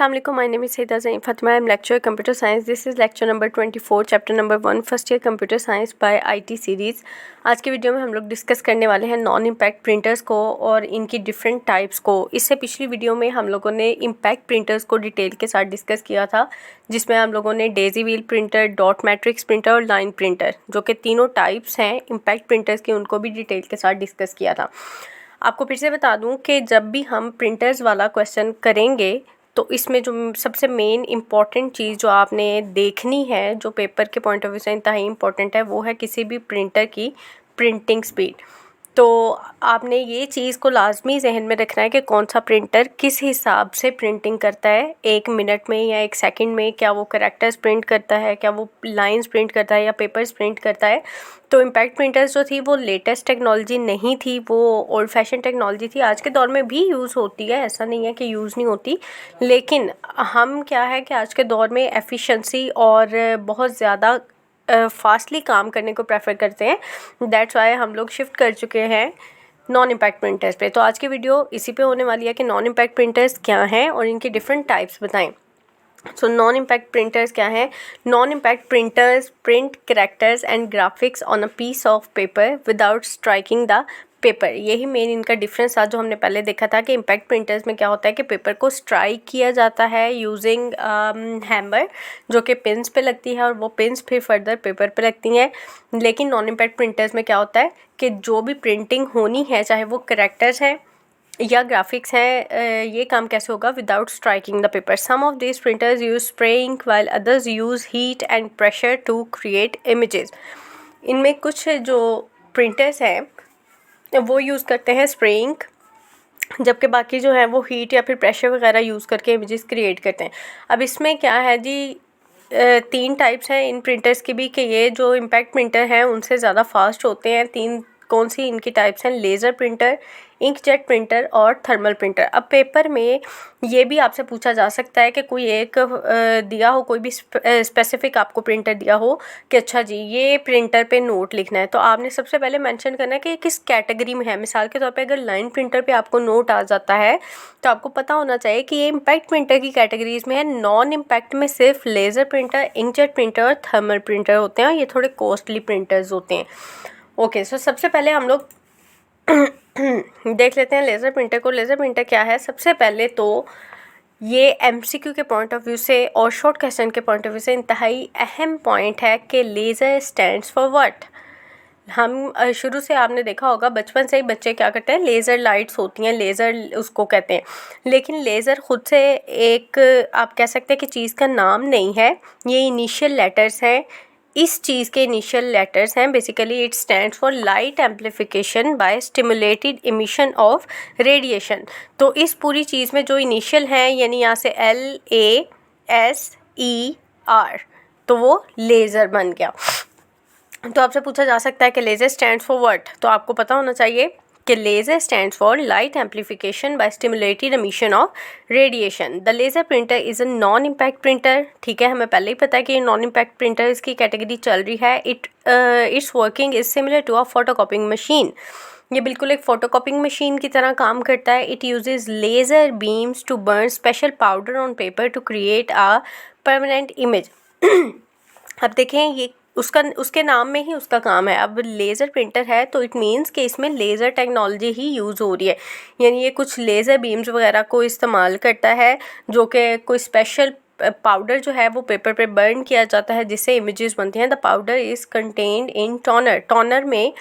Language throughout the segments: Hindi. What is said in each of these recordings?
Assalamualaikum. My name is Saida Zain Fatima. I am lecturer computer science. This is lecture number 24, chapter number 1, first year computer science by IT series. आज की वीडियो में हम लोग डिस्कस करने वाले हैं नॉन इम्पैक्ट प्रिंटर्स को और इनकी डिफरेंट टाइप्स को। इससे पिछली वीडियो में हम लोगों ने इम्पैक्ट प्रिंटर्स को डिटेल के साथ डिस्कस किया था, जिसमें हम लोगों ने Daisy wheel printer, dot matrix printer और लाइन प्रिंटर, जो कि तीनों टाइप्स हैं इम्पैक्ट प्रिंटर्स की, उनको भी डिटेल के साथ डिस्कस किया था। आपको फिर से बता दूं कि जब भी हम प्रिंटर्स वाला क्वेश्चन करेंगे तो इसमें जो सबसे मेन इम्पॉर्टेंट चीज़ जो आपने देखनी है, जो पेपर के पॉइंट ऑफ व्यू से इंतहाई इम्पॉर्टेंट है, वो है किसी भी प्रिंटर की प्रिंटिंग स्पीड। तो आपने ये चीज़ को लाजमी जहन में रखना है कि कौन सा प्रिंटर किस हिसाब से प्रिंटिंग करता है, 1 मिनट में या 1 सेकंड में, क्या वो करैक्टर्स प्रिंट करता है, क्या वो लाइंस प्रिंट करता है या पेपर्स प्रिंट करता है। तो इम्पैक्ट प्रिंटर्स जो थी वो लेटेस्ट टेक्नोलॉजी नहीं थी, वो ओल्ड फैशन टेक्नोलॉजी थी। आज के दौर में भी यूज़ होती है, ऐसा नहीं है कि यूज़ नहीं होती, लेकिन हम क्या है कि आज के दौर में एफिशिएंसी और बहुत ज़्यादा फास्टली काम करने को प्रेफर करते हैं। दैट्स वाई हम लोग शिफ्ट कर चुके हैं नॉन इम्पैक्ट प्रिंटर्स पे। तो आज की वीडियो इसी पे होने वाली है कि नॉन इम्पैक्ट प्रिंटर्स क्या हैं और इनकी डिफरेंट टाइप्स बताएं। सो नॉन इम्पैक्ट प्रिंटर्स क्या हैं? Non impact printers print characters and graphics on a piece of paper without striking the paper. यही मेन इनका डिफरेंस था जो हमने पहले देखा था कि इम्पैक्ट प्रिंटर्स में क्या होता है कि पेपर को स्ट्राइक किया जाता है यूजिंग हैमर, जो कि पिन्स पे लगती है और वो पिन्स फिर फर्दर पेपर पे लगती हैं। लेकिन नॉन इम्पैक्ट प्रिंटर्स में क्या होता है कि जो भी प्रिंटिंग होनी है, चाहे वो कैरेक्टर्स हैं या ग्राफिक्स हैं, ये काम कैसे होगा? Without striking the paper. Some of this printers use spray ink while others use heat and pressure to create images. इनमें कुछ जो प्रिंटर्स हैं वो यूज़ करते हैं स्प्रे इंक, जबकि बाकी जो है वो हीट या फिर प्रेशर वगैरह यूज़ करके इमेजेस क्रिएट करते हैं। अब इसमें क्या है जी, 3 टाइप्स हैं इन प्रिंटर्स की भी कि ये जो इम्पैक्ट प्रिंटर हैं उनसे ज़्यादा फास्ट होते हैं। 3 कौन सी इनकी टाइप्स हैं? लेज़र प्रिंटर, इंकजेट प्रिंटर और थर्मल प्रिंटर। अब पेपर में ये भी आपसे पूछा जा सकता है कि कोई एक दिया हो, कोई भी स्पेसिफिक आपको प्रिंटर दिया हो कि अच्छा जी ये प्रिंटर पे नोट लिखना है, तो आपने सबसे पहले मेंशन करना है कि किस कैटेगरी में है। मिसाल के तौर पे अगर लाइन प्रिंटर पे आपको नोट आ जाता है तो आपको पता होना चाहिए कि ये इम्पैक्ट प्रिंटर की कैटेगरीज में है। नॉन इम्पैक्ट में सिर्फ लेज़र प्रिंटर, इंकजेट प्रिंटर और थर्मल प्रिंटर होते हैं और ये थोड़े कॉस्टली प्रिंटर्स होते हैं। ओके, सो सबसे पहले हम लोग देख लेते हैं लेज़र प्रिंटर को। लेज़र प्रिंटर क्या है? सबसे पहले तो ये एमसीक्यू के पॉइंट ऑफ व्यू से और शॉर्ट क्वेश्चन के पॉइंट ऑफ व्यू से इंतहाई अहम पॉइंट है कि लेज़र स्टैंड्स फॉर व्हाट। हम शुरू से आपने देखा होगा, बचपन से ही बच्चे क्या करते हैं, लेज़र लाइट्स होती हैं, लेज़र उसको कहते हैं। लेकिन लेज़र खुद से एक आप कह सकते हैं कि चीज़ का नाम नहीं है, ये इनिशियल लेटर्स हैं। इस चीज़ के इनिशियल लेटर्स हैं। Basically it stands for light amplification by stimulated emission of radiation. तो इस पूरी चीज़ में जो इनिशियल हैं, यानी यहाँ से LASER, तो वो लेज़र बन गया। तो आपसे पूछा जा सकता है कि लेज़र स्टैंड्स फॉर व्हाट, तो आपको पता होना चाहिए कि laser stands for light amplification by stimulated emission of radiation. The laser printer is a non impact printer. ठीक है, हमें पहले ही पता है कि नॉन इम्पैक्ट प्रिंटर इसकी कैटेगरी चल रही है। Its working is similar to a photocopying machine. ये बिल्कुल एक फोटोकॉपिंग मशीन की तरह काम करता है। It uses laser beams to burn special powder on paper to create a permanent image. अब देखें, ये उसके नाम में ही उसका काम है। अब लेज़र प्रिंटर है तो इट मीन्स कि इसमें लेज़र टेक्नोलॉजी ही यूज़ हो रही है, यानी ये कुछ लेज़र बीम्स वगैरह को इस्तेमाल करता है, जो कि कोई स्पेशल पाउडर जो है वो पेपर पे बर्न किया जाता है जिससे इमेजेस बनती हैं। The powder is contained in toner. Toner में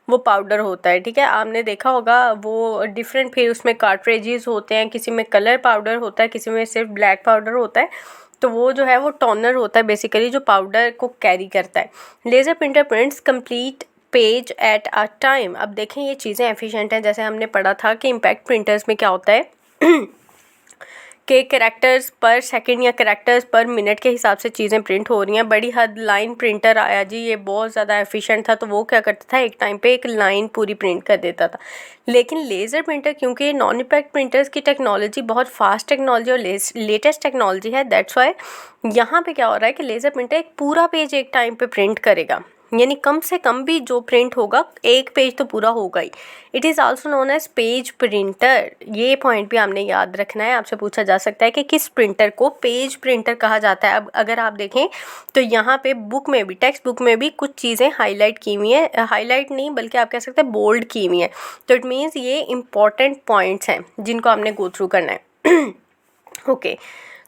वो पाउडर होता है। ठीक है, आपने देखा होगा वो डिफरेंट, फिर उसमें कार्ट्रेजेस होते हैं, किसी में कलर पाउडर होता है, किसी में सिर्फ ब्लैक पाउडर होता है। तो वो जो है वो टोनर होता है बेसिकली, जो पाउडर को कैरी करता है। Laser printer prints complete page at a time. अब देखें ये चीज़ें एफिशिएंट हैं। जैसे हमने पढ़ा था कि इम्पैक्ट प्रिंटर्स में क्या होता है के कैरेक्टर्स पर सेकंड या कैरेक्टर्स पर मिनट के हिसाब से चीज़ें प्रिंट हो रही हैं। बड़ी हद लाइन प्रिंटर आया जी, ये बहुत ज़्यादा एफिशिएंट था, तो वो क्या करता था, एक टाइम पे एक लाइन पूरी प्रिंट कर देता था। लेकिन लेज़र प्रिंटर, क्योंकि नॉन इम्पैक्ट प्रिंटर्स की टेक्नोलॉजी बहुत फास्ट टेक्नोलॉजी और लेटेस्ट टेक्नोलॉजी है, दैट्स वाई यहाँ पे क्या हो रहा है कि लेज़र प्रिंटर एक पूरा पेज एक टाइम पे प्रिंट करेगा। यानी कम से कम भी जो प्रिंट होगा, एक पेज तो पूरा होगा ही। It is also known as page printer. ये पॉइंट भी हमने याद रखना है। आपसे पूछा जा सकता है कि किस प्रिंटर को पेज प्रिंटर कहा जाता है। अब अगर आप देखें तो यहाँ पे बुक में भी, टेक्स्ट बुक में भी कुछ चीज़ें हाईलाइट की हुई हैं, हाईलाइट नहीं बल्कि आप कह सकते हैं बोल्ड की हुई हैं। तो इट मीन्स ये इंपॉर्टेंट पॉइंट्स हैं जिनको आपने गो थ्रू करना है। ओके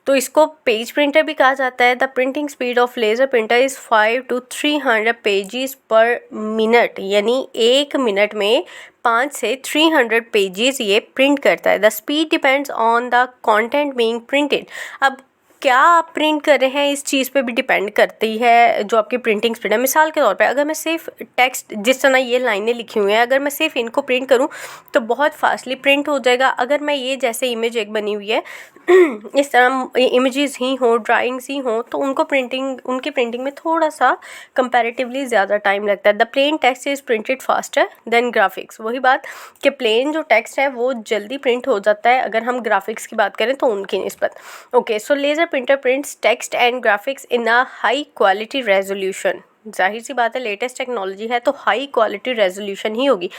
तो इसको पेज प्रिंटर भी कहा जाता है। The printing speed of laser printer is 5 to 300 pages पर मिनट, यानी 1 मिनट में 5 से 300 पेजेस ये प्रिंट करता है। The speed depends on the content being printed. अब क्या आप प्रिंट कर रहे हैं इस चीज़ पे भी डिपेंड करती है जो आपकी प्रिंटिंग स्पीड है। मिसाल के तौर पे अगर मैं सिर्फ टेक्स्ट, जिस तरह ये लाइनें लिखी हुई हैं, अगर मैं सिर्फ इनको प्रिंट करूं तो बहुत फास्टली प्रिंट हो जाएगा। अगर मैं ये जैसे इमेज एक बनी हुई है इस तरह इमेजेस ही हों, ड्राइंग्स ही हों, तो उनकी प्रिंटिंग में थोड़ा सा कंपैरेटिवली ज़्यादा टाइम लगता है। The plain text is printed faster than graphics. वही बात कि प्लेन जो टेक्स्ट है वो जल्दी प्रिंट हो जाता है अगर हम ग्राफिक्स की बात करें तो उनकी निस्बत। Okay so laser printer prints text and graphics in a high quality resolution. जाहिर सी बात है, लेटेस्ट टेक्नोलॉजी है तो हाई क्वालिटी रेजोल्यूशन ही होगी।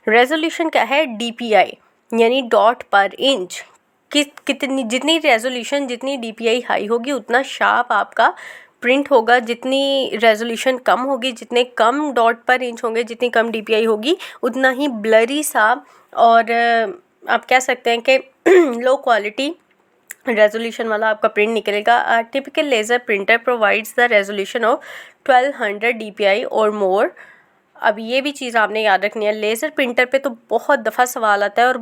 रेजोल्यूशन क्या है? DPI यानी डॉट पर इंच। कितनी जितनी रेजोल्यूशन, जितनी DPI हाई होगी उतना शार्प आपका प्रिंट होगा। जितनी रेजोल्यूशन कम होगी, जितने कम डॉट पर इंच होंगे, जितनी कम DPI होगी, उतना ही ब्लरी सा और आप कह सकते हैं कि लो क्वालिटी रेजोल्यूशन वाला आपका प्रिंट निकलेगा। Typical laser printer provides the resolution of 1200 DPI और मोर। अब ये भी चीज़ आपने याद रखनी है। लेज़र प्रिंटर पे तो बहुत दफ़ा सवाल आता है और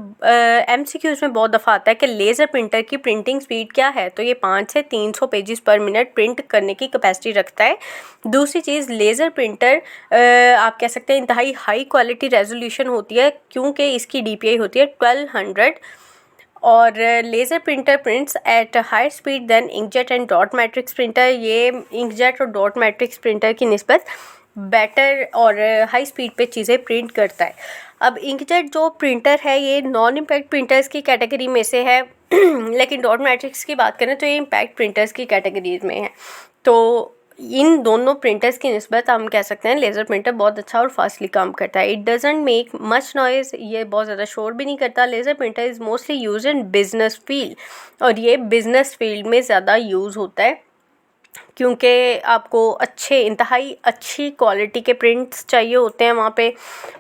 MCQs में बहुत दफ़ा आता है कि लेज़र प्रिंटर की प्रिंटिंग स्पीड क्या है, तो ये 5 से 300 पेजेस पर मिनट प्रिंट करने की कैपेसिटी रखता है। दूसरी चीज़, लेज़र प्रिंटर आप कह सकते हैं इंतहाई हाई क्वालिटी रेजोल्यूशन होती है क्योंकि इसकी DPI होती है 1200 और laser printer prints at high speed than inkjet and dot matrix printer. ये इंकजेट और डॉट मैट्रिक्स प्रिंटर की निस्बत बेटर और हाई स्पीड पे चीज़ें प्रिंट करता है। अब इंकजेट जो प्रिंटर है ये नॉन इम्पैक्ट प्रिंटर्स की कैटेगरी में से है लेकिन डॉट मैट्रिक्स की बात करें तो ये इम्पैक्ट प्रिंटर्स की कैटेगरीज में है। तो इन दोनों प्रिंटर्स की निस्बत हम कह सकते हैं लेज़र प्रिंटर बहुत अच्छा और फास्टली काम करता है। It doesn't make much noise, ये बहुत ज़्यादा शोर भी नहीं करता। Laser printer is mostly use in business field और ये बिजनेस फील्ड में ज़्यादा यूज़ होता है क्योंकि आपको इंतहाई अच्छी क्वालिटी के प्रिंट्स चाहिए होते हैं वहाँ पे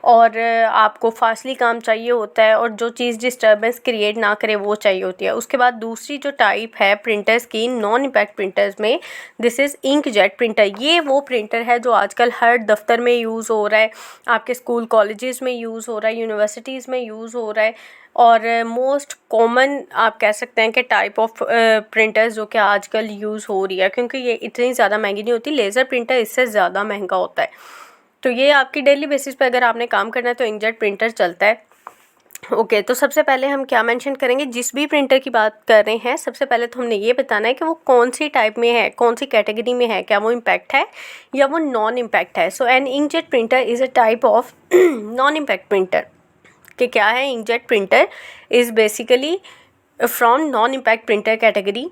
और आपको फास्टली काम चाहिए होता है और जो चीज़ डिस्टर्बेंस क्रिएट ना करे वो चाहिए होती है। उसके बाद दूसरी जो टाइप है प्रिंटर्स की नॉन इम्पैक्ट प्रिंटर्स में, दिस इज़ इंकजेट प्रिंटर। ये वो प्रिंटर है जो आजकल हर दफ्तर में यूज़ हो रहा है, आपके स्कूल कॉलेजेस में यूज़ हो रहा है, यूनिवर्सिटीज़ में यूज़ हो रहा है और मोस्ट कॉमन आप कह सकते हैं कि टाइप ऑफ प्रिंटर्स जो कि आजकल यूज़ हो रही है क्योंकि ये इतनी ज़्यादा महंगी नहीं होती। लेज़र प्रिंटर इससे ज़्यादा महंगा होता है। तो ये आपकी डेली बेसिस पे अगर आपने काम करना है तो इंकजेट प्रिंटर चलता है। ओके तो सबसे पहले हम क्या मेंशन करेंगे, जिस भी प्रिंटर की बात कर रहे हैं सबसे पहले तो हमने ये बताना है कि वो कौन सी टाइप में है, कौन सी कैटेगरी में है, क्या वो इम्पैक्ट है या वो नॉन इम्पैक्ट है। So an inkjet printer is a type of non impact printer. कि क्या है, inkjet printer is basically from non impact printer category.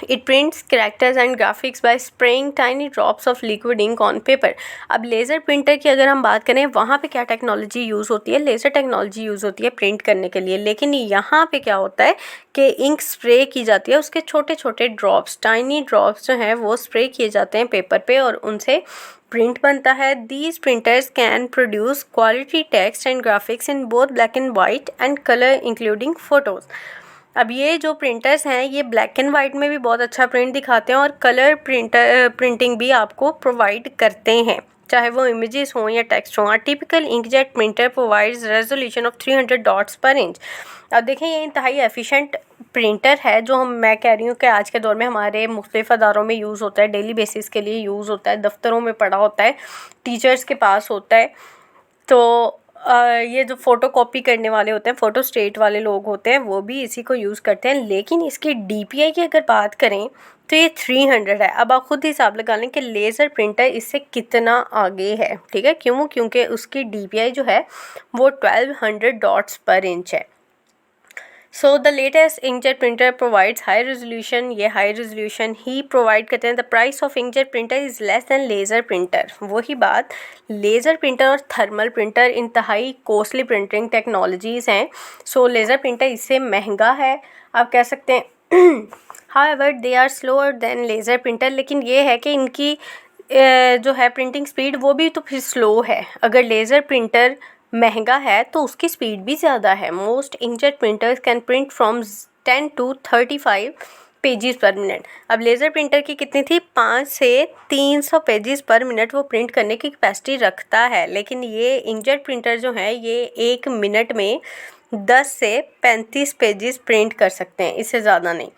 It prints characters and graphics by spraying tiny drops of liquid ink on paper. अब लेज़र प्रिंटर की अगर हम बात करें वहाँ पे क्या टेक्नोलॉजी यूज़ होती है, लेज़र टेक्नोलॉजी यूज़ होती है प्रिंट करने के लिए, लेकिन यहाँ पे क्या होता है कि इंक स्प्रे की जाती है, उसके छोटे छोटे ड्रॉप्स, टाइनी ड्रॉप्स जो हैं वो स्प्रे किए जाते हैं पेपर पे और उनसे प्रिंट बनता है। These printers can produce quality text and graphics in both black and white and colour including photos. अब ये जो प्रिंटर्स हैं ये ब्लैक एंड वाइट में भी बहुत अच्छा प्रिंट दिखाते हैं और कलर प्रिंटिंग भी आपको प्रोवाइड करते हैं, चाहे वो इमेजेस हों या टेक्स्ट हों। Typical inkjet printer provides resolution of 300 dots पर इंच। अब देखें ये इंतहाई एफिशिएंट प्रिंटर है जो मैं कह रही हूँ कि आज के दौर में हमारे मुख्तलिफ अदारों में यूज़ होता है, डेली बेसिस के लिए यूज़ होता है, दफ्तरों में पड़ा होता है, टीचर्स के पास होता है। तो ये जो फ़ोटो कॉपी करने वाले होते हैं, फ़ोटो स्टेट वाले लोग होते हैं, वो भी इसी को यूज़ करते हैं। लेकिन इसकी DPI की अगर बात करें तो ये 300 है। अब आप खुद हिसाब लगा लें कि लेज़र प्रिंटर इससे कितना आगे है, ठीक है। क्यों? क्योंकि उसकी DPI जो है वो 1200 डॉट्स पर इंच है। So the latest inkjet printer provides high resolution, ये हाई रेजोल्यूशन ही प्रोवाइड करते हैं। The price of inkjet printer is less than laser printer. वही बात, लेज़र प्रिंटर और थर्मल प्रिंटर इंतहाई कॉस्टली प्रिंटिंग टेक्नोलॉजीज़ हैं। सो लेज़र प्रिंटर इससे महंगा है, आप कह सकते हैं। However they are slower than laser printer, लेकिन ये है कि इनकी जो है प्रिंटिंग स्पीड वो भी तो फिर स्लो है। अगर लेज़र प्रिंटर महंगा है तो उसकी स्पीड भी ज़्यादा है। Most inkjet printers can print from 10 to 35 pages पर मिनट। अब लेज़र प्रिंटर की कितनी थी, 5 से 300 पेजेस पर मिनट वो प्रिंट करने की कैपेसिटी रखता है, लेकिन ये इंकजेट प्रिंटर जो है ये 1 मिनट में 10 से 35 पेजेस प्रिंट कर सकते हैं, इससे ज़्यादा नहीं।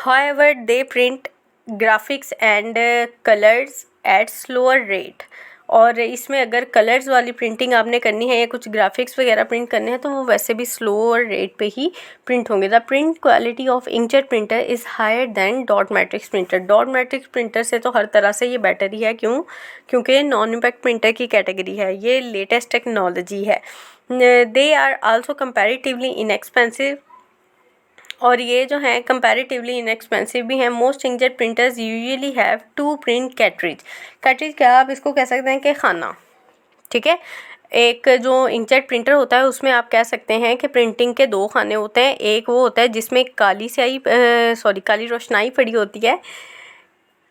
However, they print graphics and colors at slower rate। और इसमें अगर कलर्स वाली प्रिंटिंग आपने करनी है या कुछ ग्राफिक्स वगैरह प्रिंट करने हैं तो वो वैसे भी स्लोअर रेट पे ही प्रिंट होंगे। The print quality of inkjet printer is higher than dot matrix printer. Dot matrix printer से तो हर तरह से ये बेटर ही है, क्योंकि नॉन इम्पैक्ट प्रिंटर की कैटेगरी है, ये लेटेस्ट टेक्नोलॉजी है। They are also comparatively inexpensive, और ये जो है कंपैरेटिवली इनएक्सपेंसिव भी हैं। Most inkjet printers usually have 2 print cartridge. Cartridge क्या, आप इसको कह सकते हैं कि खाना, ठीक है। एक जो इंकजेट प्रिंटर होता है उसमें आप कह सकते हैं कि प्रिंटिंग के 2 खाने होते हैं। एक वो होता है जिसमें काली रोशनाई पड़ी होती है,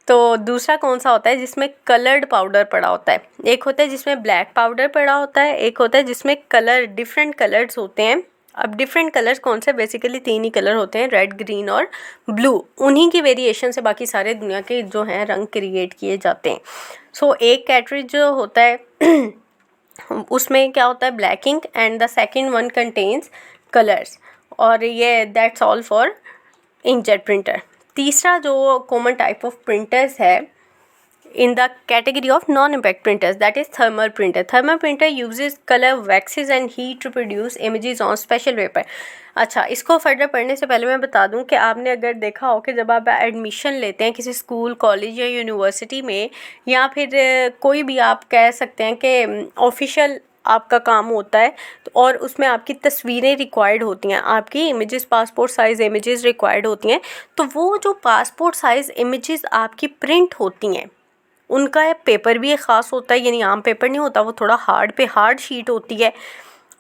तो दूसरा कौन सा होता है जिसमें कलर्ड पाउडर पड़ा होता है। एक होता है जिसमें ब्लैक पाउडर पड़ा होता है, एक होता है जिसमें डिफरेंट कलर्स होते हैं। अब डिफरेंट कलर्स कौन से, बेसिकली 3 ही कलर होते हैं, रेड, ग्रीन और ब्लू। उन्हीं की वेरिएशन से बाकी सारे दुनिया के जो हैं रंग क्रिएट किए जाते हैं। सो एक कैटरिज जो होता है उसमें क्या होता है, black ink, and the second one contains colours. और ये that's all for inkjet printer. तीसरा जो कॉमन टाइप ऑफ प्रिंटर्स है in the category of non-impact printers, that is thermal printer. Thermal printer uses color waxes and heat to produce images on special paper। अच्छा, इसको फर्दर पढ़ने से पहले मैं बता दूं कि आपने अगर देखा हो कि जब आप एडमिशन लेते हैं किसी स्कूल, कॉलेज या यूनिवर्सिटी में, या फिर कोई भी आप कह सकते हैं कि ऑफिशियल आपका काम होता है, तो और उसमें आपकी तस्वीरें रिक्वायर्ड होती हैं, आपकी images, passport size images required होती हैं। तो वो जो पासपोर्ट साइज़ इमेजेस आपकी प्रिंट होती हैं उनका पेपर भी एक ख़ास होता है, यानी आम पेपर नहीं होता, वो थोड़ा हार्ड शीट होती है,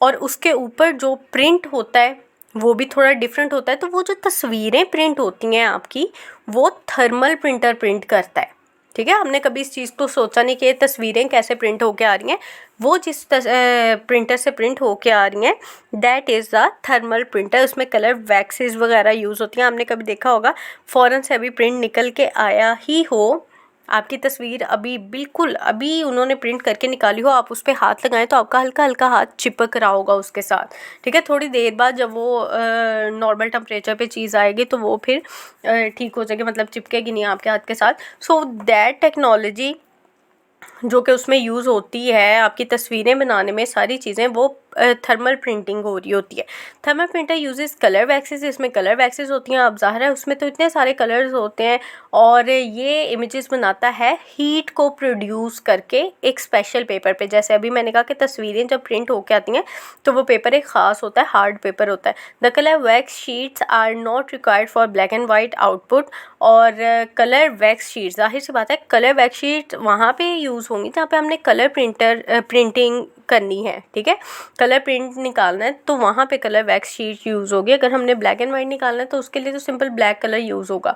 और उसके ऊपर जो प्रिंट होता है वो भी थोड़ा डिफरेंट होता है। तो वो जो तस्वीरें प्रिंट होती हैं आपकी, वो थर्मल प्रिंटर प्रिंट करता है, ठीक है। हमने कभी इस चीज़ को सोचा नहीं कि ये तस्वीरें कैसे प्रिंट होके आ रही हैं। वो जिस प्रिंटर से प्रिंट होके आ रही हैं that is the thermal printer. उसमें कलर वैक्सेस वगैरह यूज़ होती हैं। आपने कभी देखा होगा फ़ौरन से अभी प्रिंट निकल के आया ही हो, आपकी तस्वीर अभी उन्होंने प्रिंट करके निकाली हो, आप उस पर हाथ लगाएं तो आपका हल्का हल्का हाथ चिपक रहा होगा उसके साथ, ठीक है। थोड़ी देर बाद जब वो नॉर्मल टेम्परेचर पे चीज़ आएगी तो वो फिर ठीक हो जाएगी, मतलब चिपकेगी नहीं आपके हाथ के साथ। सो दैट टेक्नोलॉजी जो कि उसमें यूज़ होती है आपकी तस्वीरें बनाने में, सारी चीज़ें वो थर्मल प्रिंटिंग हो रही होती है। Thermal printer uses colour waxes, इसमें कलर वैक्सेस होती हैं। अब ज़ाहिर है उसमें तो इतने सारे कलर्स होते हैं, और ये इमेजेस बनाता है हीट को प्रोड्यूस करके एक स्पेशल पेपर पे। जैसे अभी मैंने कहा कि तस्वीरें जब प्रिंट होके आती हैं तो वो पेपर एक ख़ास होता है, हार्ड पेपर होता है। The colour wax sheets are not required for black and white output. और कलर वैक्स शीट, जाहिर सी बात है कलर वैक्स शीट वहाँ पे यूज़ होंगी जहाँ पे हमने कलर प्रिंटिंग करनी है, ठीक है। कलर प्रिंट निकालना है तो वहाँ पे कलर वैक्स शीट यूज़ होगी। अगर हमने ब्लैक एंड वाइट निकालना है तो उसके लिए तो सिंपल ब्लैक कलर यूज़ होगा।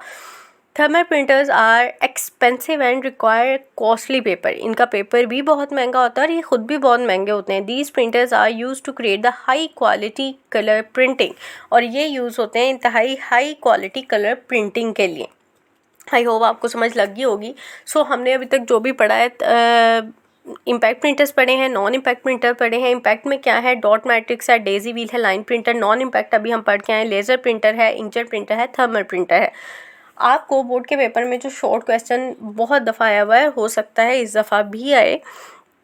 Thermal printers are expensive and require costly paper. इनका पेपर भी बहुत महंगा होता है और ये ख़ुद भी बहुत महंगे होते हैं। These printers are use to create the high quality colour printing. और ये यूज़ होते हैं इंतहाई हाई क्वालिटी कलर प्रिंटिंग के लिए। आई होप आपको समझ लग गई होगी। सो हमने अभी तक जो भी पढ़ा है, इम्पैक्ट प्रिंटर्स पढ़े हैं, नॉन इम्पैक्ट प्रिंटर पढ़े हैं। इम्पैक्ट में क्या है, डॉट मैट्रिक्स है, डेजी व्हील है, लाइन प्रिंटर। नॉन इम्पैक्ट अभी हम पढ़ के आए, लेज़र प्रिंटर है, इंकजेट प्रिंटर है, थर्मल प्रिंटर है। आपको बोर्ड के पेपर में जो शॉर्ट क्वेश्चन बहुत दफ़ा आया हुआ है, हो सकता है इस दफ़ा भी आए,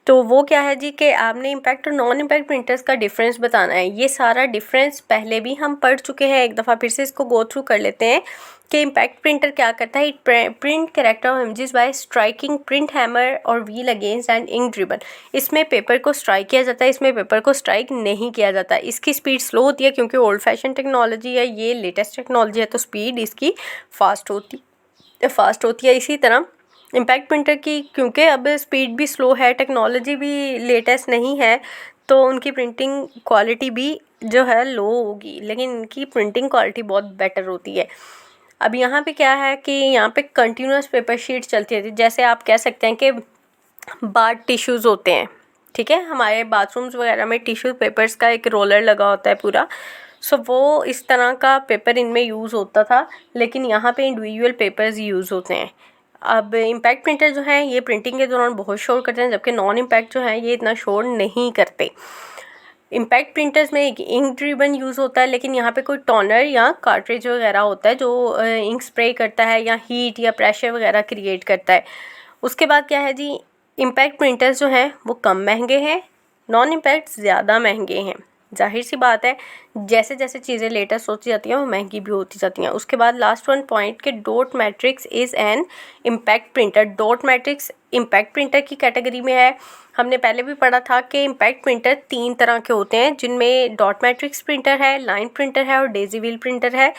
तो वो क्या है जी कि आपने इम्पैक्ट और नॉन इम्पैक्ट प्रिंटर्स का डिफरेंस बताना है। ये सारा डिफरेंस पहले भी हम पढ़ चुके हैं, एक दफ़ा फिर से इसको गो थ्रू कर लेते हैं कि इम्पैक्ट प्रिंटर क्या करता है। It print character of images bye striking print hammer और व्हील अगेंस्ट एंड इंक ड्रिबन। इसमें पेपर को स्ट्राइक किया जाता है, इसमें पेपर को स्ट्राइक नहीं किया जाता। इसकी स्पीड स्लो होती है क्योंकि ओल्ड फैशन टेक्नोलॉजी है, ये लेटेस्ट टेक्नोलॉजी है, तो स्पीड इसकी फास्ट होती है। इसी तरह इम्पैक्ट प्रिंटर की क्योंकि अब स्पीड भी स्लो है, टेक्नोलॉजी भी लेटेस्ट नहीं है, तो उनकी प्रिंटिंग क्वालिटी भी जो है लो होगी, लेकिन इनकी प्रिंटिंग क्वालिटी बहुत बेटर होती है। अब यहाँ पे क्या है कि यहाँ पे कंटिन्यूस पेपर शीट चलती रहती है। जैसे आप कह सकते हैं कि बाथ टिश्यूज़ होते हैं, ठीक है, हमारे बाथरूम्स वगैरह में टिश्यू पेपर्स का एक रोलर लगा होता है पूरा। सो वो इस तरह का पेपर इनमें यूज़ होता था, लेकिन यहाँ पे इंडिविजुअल पेपर्स यूज़ होते हैं। अब इम्पैक्ट प्रिंटर जो है ये प्रिंटिंग के दौरान बहुत शोर करते हैं, जबकि नॉन इम्पैक्ट जो है ये इतना शोर नहीं करते। इम्पैक्ट प्रिंटर्स में एक इंक रिबन यूज़ होता है, लेकिन यहाँ पे कोई टोनर या कार्ट्रिज वगैरह होता है जो इंक स्प्रे करता है या हीट या प्रेशर वगैरह क्रिएट करता है। उसके बाद क्या है जी, इम्पैक्ट प्रिंटर्स जो हैं वो कम महंगे हैं, नॉन इम्पैक्ट ज़्यादा महंगे हैं। जाहिर सी बात है, जैसे जैसे चीज़ें लेटेस्ट होती जाती हैं वो महंगी भी होती जाती हैं। उसके बाद लास्ट वन पॉइंट के dot matrix is an impact printer. Dot matrix impact printer की कैटेगरी में है। हमने पहले भी पढ़ा था कि इम्पैक्ट प्रिंटर 3 तरह के होते हैं, जिनमें डॉट मैट्रिक्स प्रिंटर है, लाइन प्रिंटर है और डेजी व्हील प्रिंटर है।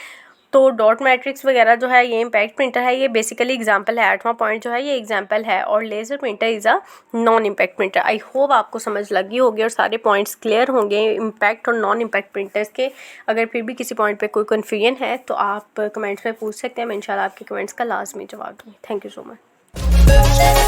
तो डॉट मैट्रिक्स वगैरह जो है ये इम्पैक्ट प्रिंटर है, ये बेसिकली एग्जांपल है। 8वां पॉइंट जो है ये एग्जांपल है, और laser printer is a non impact printer. I hope आपको समझ लगी होगी और सारे पॉइंट्स क्लियर होंगे इम्पैक्ट और नॉन इम्पैक्ट प्रिंटर्स के। अगर फिर भी किसी पॉइंट पे कोई कन्फ्यूजन है तो आप कमेंट्स में पूछ सकते हैं, मैं इंशाल्लाह आपके कमेंट्स का लाजमी जवाब दूँगी। Thank you so much.